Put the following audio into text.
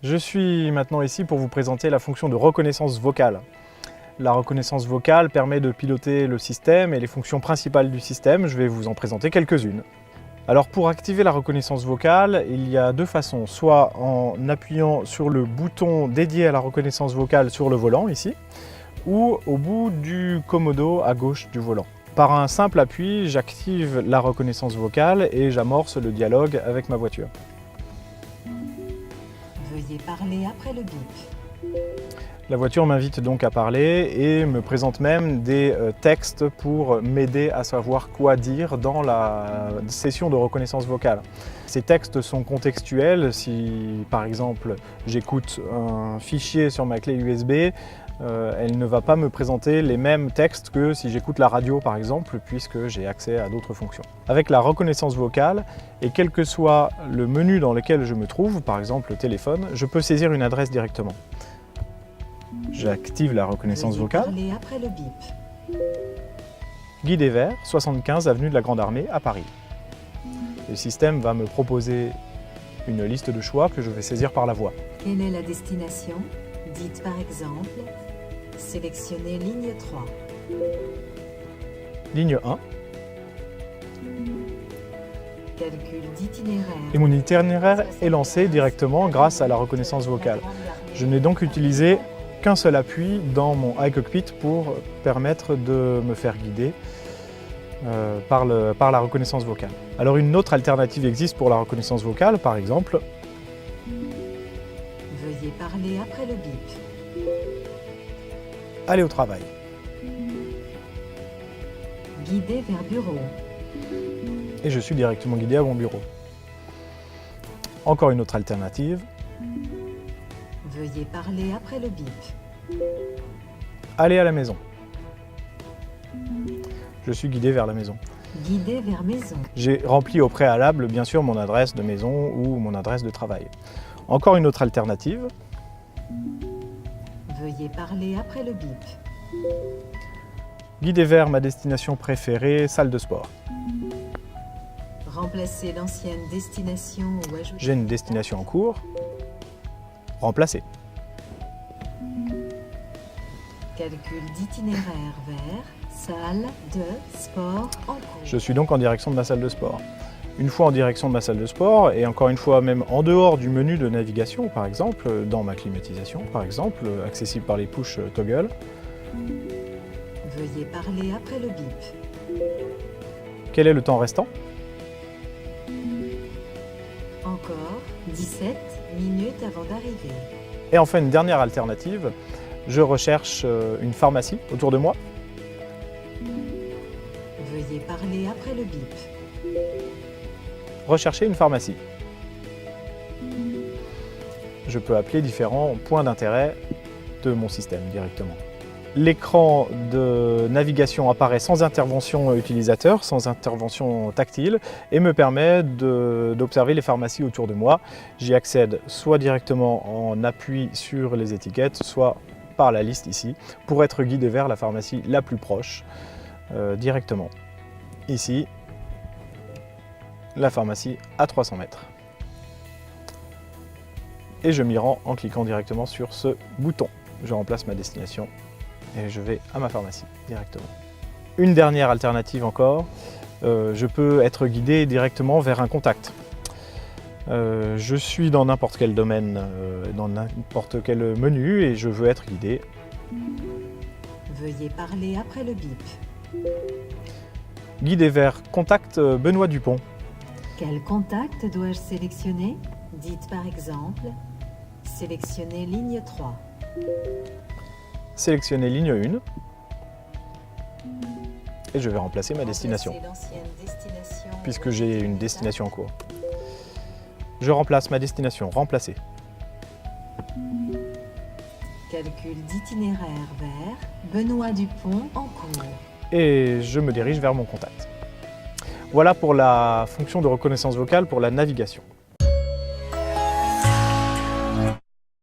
Je suis maintenant ici pour vous présenter la fonction de reconnaissance vocale. La reconnaissance vocale permet de piloter le système et les fonctions principales du système. Je vais vous en présenter quelques-unes. Alors pour activer la reconnaissance vocale, il y a deux façons. Soit en appuyant sur le bouton dédié à la reconnaissance vocale sur le volant, ici, ou au bout du commodo à gauche du volant. Par un simple appui, j'active la reconnaissance vocale et j'amorce le dialogue avec ma voiture. Veuillez parler après le bip. La voiture m'invite donc à parler et me présente même des textes pour m'aider à savoir quoi dire dans la session de reconnaissance vocale. Ces textes sont contextuels. Si par exemple j'écoute un fichier sur ma clé USB, elle ne va pas me présenter les mêmes textes que si j'écoute la radio par exemple, puisque j'ai accès à d'autres fonctions. Avec la reconnaissance vocale, et quel que soit le menu dans lequel je me trouve, par exemple le téléphone, je peux saisir une adresse directement. J'active la reconnaissance vocale. Parler après le bip. Guidé vers 75 avenue de la Grande Armée à Paris. Le système va me proposer une liste de choix que je vais saisir par la voix. Quelle est la destination? Dites par exemple, sélectionnez ligne 3. Ligne 1. Calcul d'itinéraire. Et mon itinéraire est lancé directement grâce à la reconnaissance vocale. Je n'ai donc utilisé qu'un seul appui dans mon iCockpit pour permettre de me faire guider par la reconnaissance vocale. Alors une autre alternative existe pour la reconnaissance vocale, par exemple. Veuillez parler après le bip. Aller au travail. Guider vers bureau. Et je suis directement guidé à mon bureau. Encore une autre alternative. Veuillez parler après le bip. Aller à la maison. Je suis guidé vers la maison. Guider vers maison. J'ai rempli au préalable, bien sûr, mon adresse de maison ou mon adresse de travail. Encore une autre alternative. Veuillez parler après le bip. Guidé vers ma destination préférée, salle de sport. Remplacer l'ancienne destination ou ajouter... J'ai une destination en cours. Remplacer. Calcul d'itinéraire vers salle de sport en cours. Je suis donc en direction de ma salle de sport. Une fois en direction de ma salle de sport, et encore une fois même en dehors du menu de navigation, par exemple, dans ma climatisation, par exemple, accessible par les push toggle. Veuillez parler après le bip. Quel est le temps restant? Encore 17 minutes avant d'arriver. Et enfin une dernière alternative, je recherche une pharmacie autour de moi. Veuillez parler après le bip. Rechercher une pharmacie. Je peux appeler différents points d'intérêt de mon système directement. L'écran de navigation apparaît sans intervention utilisateur, sans intervention tactile et me permet d'observer les pharmacies autour de moi. J'y accède soit directement en appui sur les étiquettes, soit par la liste ici, pour être guidé vers la pharmacie la plus proche directement. Ici, la pharmacie à 300 mètres. Et je m'y rends en cliquant directement sur ce bouton. Je remplace ma destination et je vais à ma pharmacie directement. Une dernière alternative encore, je peux être guidé directement vers un contact. Je suis dans n'importe quel domaine, dans n'importe quel menu et je veux être guidé. Veuillez parler après le bip. Guidé vers contact Benoît Dupont. Quel contact dois-je sélectionner? Dites par exemple, sélectionnez ligne 3. Sélectionner ligne 1 et je vais remplacer ma destination, Remplacer l'ancienne destination puisque j'ai une destination en cours. Je remplace ma destination, remplacer. Calcul d'itinéraire vers Benoît Dupont en cours. Et je me dirige vers mon contact. Voilà pour la fonction de reconnaissance vocale pour la navigation.